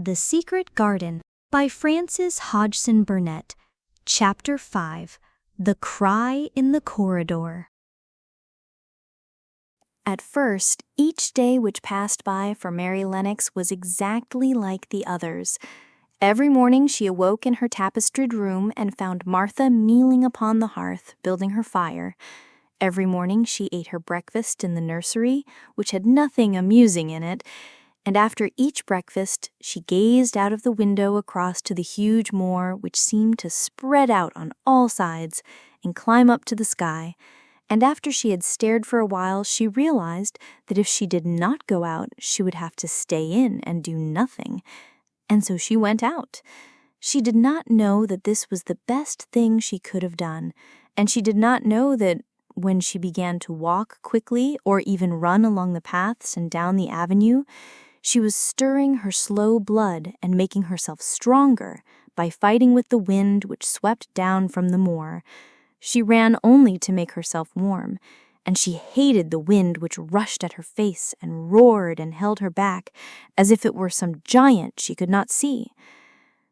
The Secret Garden by Frances Hodgson Burnett. Chapter 5. The Cry in the Corridor. At first, each day which passed by for Mary Lennox was exactly like the others. Every morning she awoke in her tapestried room and found Martha kneeling upon the hearth, building her fire. Every morning she ate her breakfast in the nursery, which had nothing amusing in it, and after each breakfast she gazed out of the window across to the huge moor, which seemed to spread out on all sides and climb up to the sky. And after she had stared for a while, she realized that if she did not go out, she would have to stay in and do nothing. And so she went out. She did not know that this was the best thing she could have done, and she did not know that when she began to walk quickly or even run along the paths and down the avenue, she was stirring her slow blood and making herself stronger by fighting with the wind which swept down from the moor. She ran only to make herself warm, and she hated the wind which rushed at her face and roared and held her back, as if it were some giant she could not see.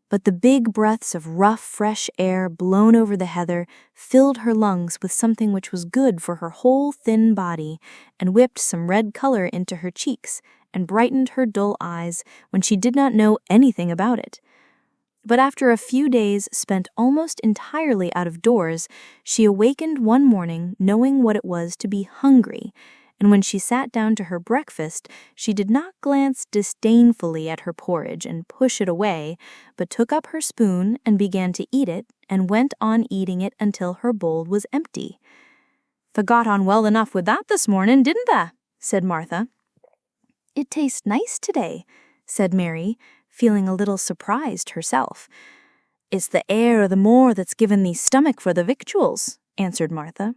But the big breaths of rough, fresh air blown over the heather filled her lungs with something which was good for her whole thin body, and whipped some red color into her cheeks, and brightened her dull eyes when she did not know anything about it. But after a few days spent almost entirely out of doors, she awakened one morning knowing what it was to be hungry, and when she sat down to her breakfast, she did not glance disdainfully at her porridge and push it away, but took up her spoon and began to eat it, and went on eating it until her bowl was empty. "They got on well enough with that this morning, didn't they?" said Martha. "It tastes nice today," said Mary, feeling a little surprised herself. "It's the air o' the moor that's given thee stomach for the victuals," answered Martha.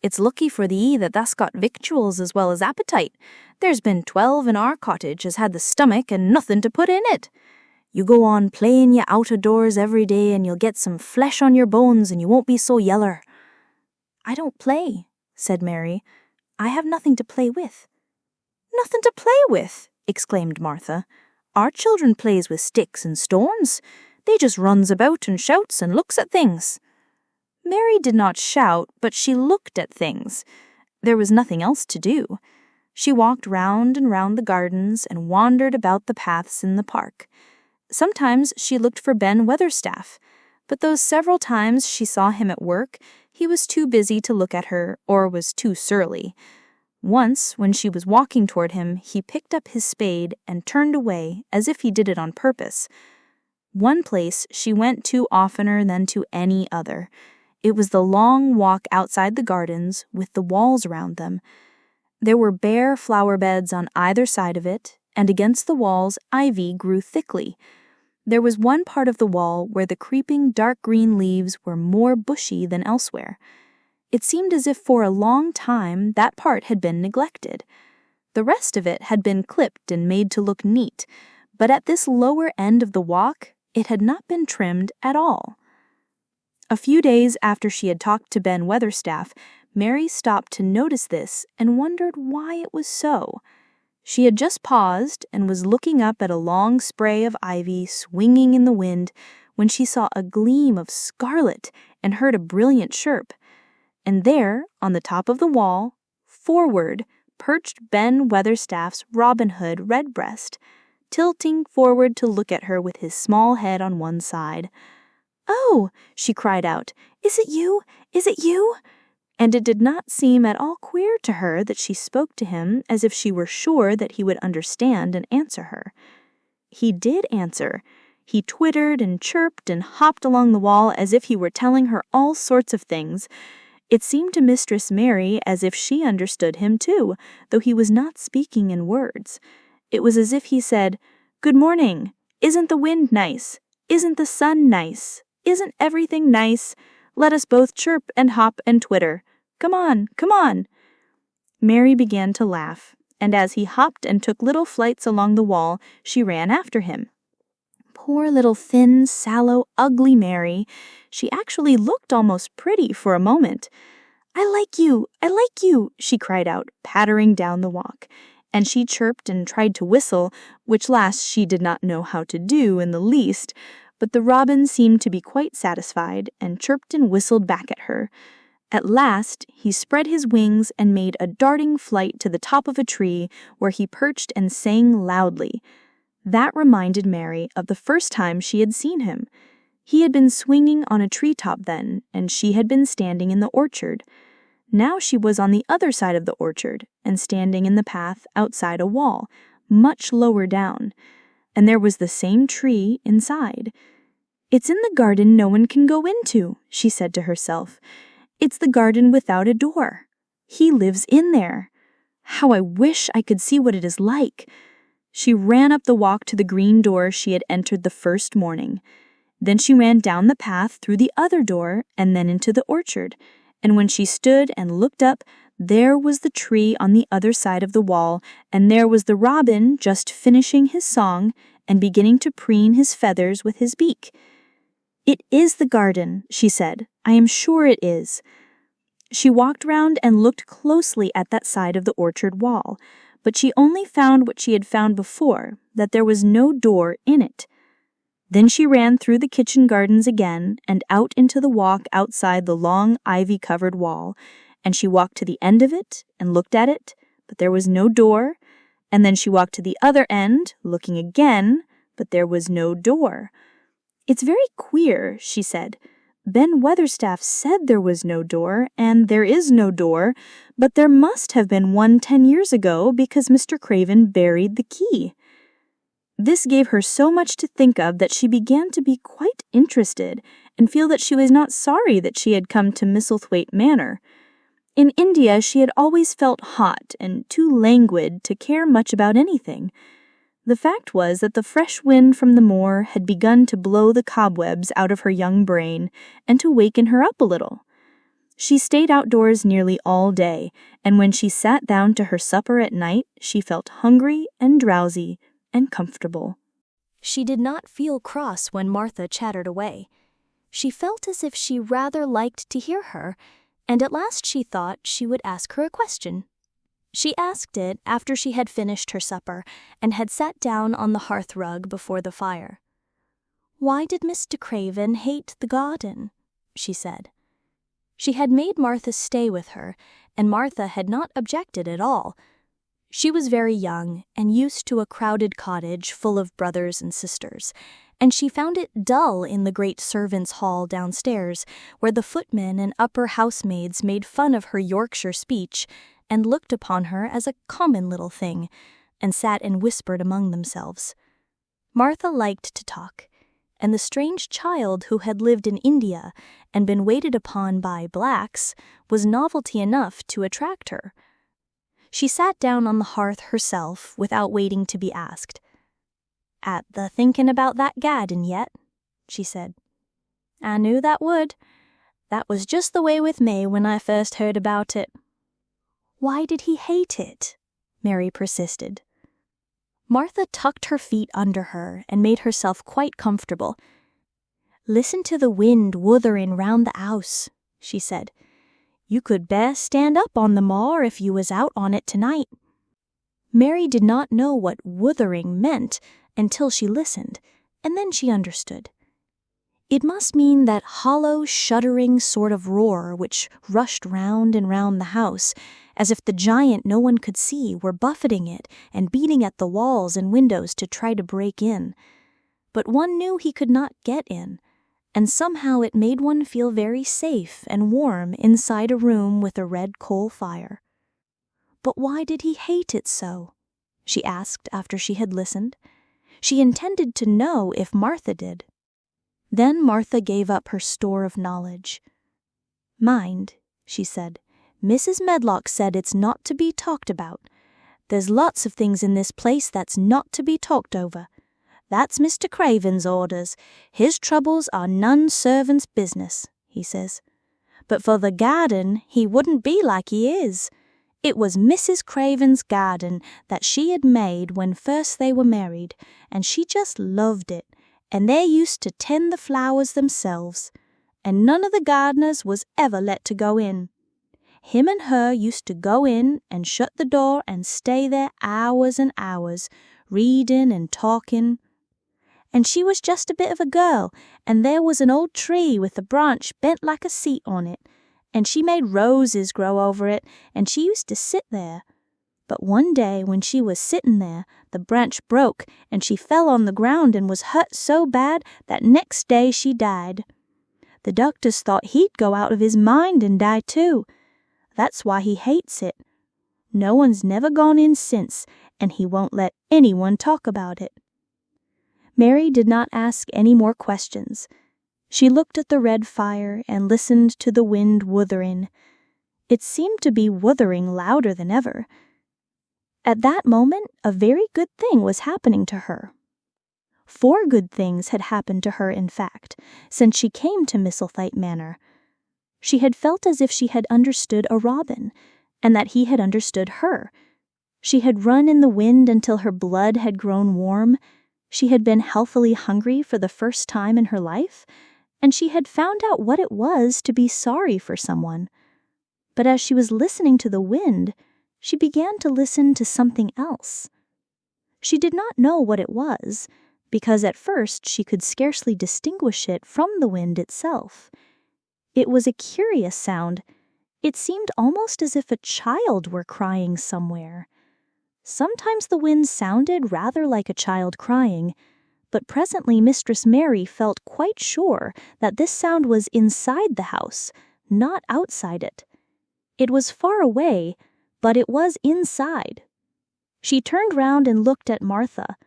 "It's lucky for thee that thou'st got victuals as well as appetite. There's been 12 in our cottage has had the stomach and nothing to put in it. You go on playing you out o' doors every day and you'll get some flesh on your bones and you won't be so yeller." "I don't play," said Mary. "I have nothing to play with." "Nothing to play with!" exclaimed Martha. "Our children plays with sticks and stones. They just runs about and shouts and looks at things." Mary did not shout, but she looked at things. There was nothing else to do. She walked round and round the gardens and wandered about the paths in the park. Sometimes she looked for Ben Weatherstaff, but those several times she saw him at work, he was too busy to look at her or was too surly. Once, when she was walking toward him, he picked up his spade and turned away as if he did it on purpose. One place she went to oftener than to any other. It was the long walk outside the gardens with the walls around them. There were bare flower beds on either side of it, and against the walls ivy grew thickly. There was one part of the wall where the creeping dark green leaves were more bushy than elsewhere. It seemed as if for a long time that part had been neglected. The rest of it had been clipped and made to look neat, but at this lower end of the walk it had not been trimmed at all. A few days after she had talked to Ben Weatherstaff, Mary stopped to notice this and wondered why it was so. She had just paused and was looking up at a long spray of ivy swinging in the wind when she saw a gleam of scarlet and heard a brilliant chirp. And there, on the top of the wall, forward, perched Ben Weatherstaff's Robin Hood Redbreast, tilting forward to look at her with his small head on one side. "Oh," she cried out, "is it you? Is it you?" And it did not seem at all queer to her that she spoke to him as if she were sure that he would understand and answer her. He did answer. He twittered and chirped and hopped along the wall as if he were telling her all sorts of things. It seemed to Mistress Mary as if she understood him too, though he was not speaking in words. It was as if he said, "Good morning. Isn't the wind nice? Isn't the sun nice? Isn't everything nice? Let us both chirp and hop and twitter. Come on, come on." Mary began to laugh, and as he hopped and took little flights along the wall, she ran after him. Poor little thin, sallow, ugly Mary. She actually looked almost pretty for a moment. I like you, she cried out, pattering down the walk. and she chirped and tried to whistle, which last she did not know how to do in the least, but the robin seemed to be quite satisfied and chirped and whistled back at her. At last, he spread his wings and made a darting flight to the top of a tree where he perched and sang loudly. That reminded Mary of the first time she had seen him. He had been swinging on a treetop then, and she had been standing in the orchard. Now she was on the other side of the orchard and standing in the path outside a wall, much lower down, and there was the same tree inside. "It's in the garden no one can go into," she said to herself. "It's the garden without a door. He lives in there. How I wish I could see what it is like." She ran up the walk to the green door she had entered the first morning. Then she ran down the path through the other door and then into the orchard. And when she stood and looked up, there was the tree on the other side of the wall, and there was the robin just finishing his song and beginning to preen his feathers with his beak. "It is the garden," she said. "I am sure it is." She walked round and looked closely at that side of the orchard wall, but she only found what she had found before, that there was no door in it. Then she ran through the kitchen gardens again and out into the walk outside the long ivy-covered wall, and she walked to the end of it and looked at it, but there was no door, and then she walked to the other end, looking again, but there was no door. "It's very queer," she said. "Ben Weatherstaff said there was no door, and there is no door, but there must have been one 10 years ago because Mr. Craven buried the key." This gave her so much to think of that she began to be quite interested and feel that she was not sorry that she had come to Misselthwaite Manor. In India she had always felt hot and too languid to care much about anything. The fact was that the fresh wind from the moor had begun to blow the cobwebs out of her young brain and to waken her up a little. She stayed outdoors nearly all day, and when she sat down to her supper at night, she felt hungry and drowsy and comfortable. She did not feel cross when Martha chattered away. She felt as if she rather liked to hear her, and at last she thought she would ask her a question. She asked it after she had finished her supper and had sat down on the hearth rug before the fire. "Why did Mr. Craven hate the garden?" she said. She had made Martha stay with her, and Martha had not objected at all. She was very young and used to a crowded cottage full of brothers and sisters, and she found it dull in the great servants' hall downstairs, where the footmen and upper housemaids made fun of her Yorkshire speech and looked upon her as a common little thing, and sat and whispered among themselves. Martha liked to talk, and the strange child who had lived in India and been waited upon by blacks was novelty enough to attract her. She sat down on the hearth herself without waiting to be asked. "At the thinking about that garden yet?" she said. "I knew that would. That was just the way with me when I first heard about it." "Why did he hate it?" Mary persisted. Martha tucked her feet under her and made herself quite comfortable. "Listen to the wind wuthering round the house," she said. "You could best stand up on the moor if you was out on it tonight." Mary did not know what wuthering meant until she listened, and then she understood. It must mean that hollow, shuddering sort of roar which rushed round and round the house, as if the giant no one could see were buffeting it and beating at the walls and windows to try to break in. But one knew he could not get in, and somehow it made one feel very safe and warm inside a room with a red coal fire. "But why did he hate it so?" she asked after she had listened. She intended to know if Martha did. Then Martha gave up her store of knowledge. "Mind," she said, "Mrs. Medlock said it's not to be talked about. There's lots of things in this place that's not to be talked over. That's Mr. Craven's orders. His troubles are none servant's business, he says. But for the garden, he wouldn't be like he is. It was Mrs. Craven's garden that she had made when first they were married, and she just loved it, and they used to tend the flowers themselves, and none of the gardeners was ever let to go in. Him and her used to go in and shut the door and stay there hours and hours, reading and talking. And she was just a bit of a girl, and there was an old tree with a branch bent like a seat on it, and she made roses grow over it, and she used to sit there. But one day when she was sitting there, the branch broke, and she fell on the ground and was hurt so bad that next day she died. The doctors thought he'd go out of his mind and die too. That's why he hates it. No one's never gone in since, and he won't let anyone talk about it." Mary did not ask any more questions. She looked at the red fire and listened to the wind wuthering. It seemed to be wuthering louder than ever. At that moment, a very good thing was happening to her. 4 good things had happened to her, in fact, since she came to Misselthwaite Manor. She had felt as if she had understood a robin, and that he had understood her. She had run in the wind until her blood had grown warm. She had been healthily hungry for the first time in her life, and she had found out what it was to be sorry for someone. But as she was listening to the wind, she began to listen to something else. She did not know what it was, because at first she could scarcely distinguish it from the wind itself. It was a curious sound. It seemed almost as if a child were crying somewhere. Sometimes the wind sounded rather like a child crying, but presently Mistress Mary felt quite sure that this sound was inside the house, not outside it. It was far away, but it was inside. She turned round and looked at Martha.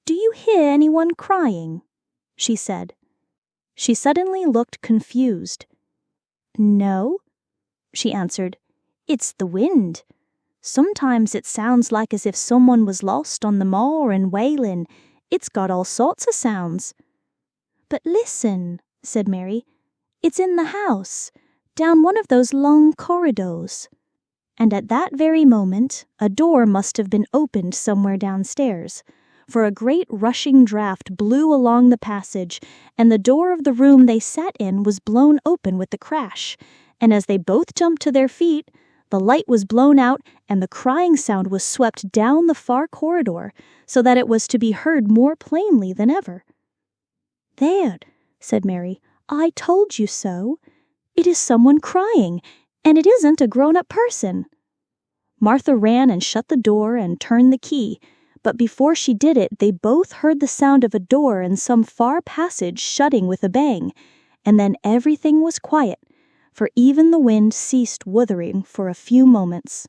"Do you hear anyone crying?" she said. She suddenly looked confused. "No," she answered. "It's the wind. Sometimes it sounds like as if someone was lost on the moor and wailing. It's got all sorts of sounds." "But listen," said Mary. "It's in the house, down one of those long corridors." And at that very moment, a door must have been opened somewhere downstairs, for a great rushing draught blew along the passage, and the door of the room they sat in was blown open with a crash, and as they both jumped to their feet, the light was blown out, and the crying sound was swept down the far corridor, so that it was to be heard more plainly than ever. "There," said Mary, "I told you so. It is someone crying, and it isn't a grown-up person." Martha ran and shut the door and turned the key, but before she did it, they both heard the sound of a door in some far passage shutting with a bang, and then everything was quiet, for even the wind ceased wuthering for a few moments.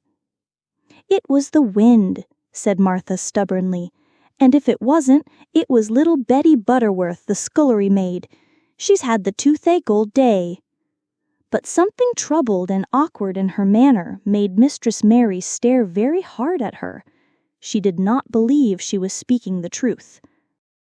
"It was the wind," said Martha stubbornly, "and if it wasn't, it was little Betty Butterworth, the scullery maid. She's had the toothache all day." But something troubled and awkward in her manner made Mistress Mary stare very hard at her. She did not believe she was speaking the truth.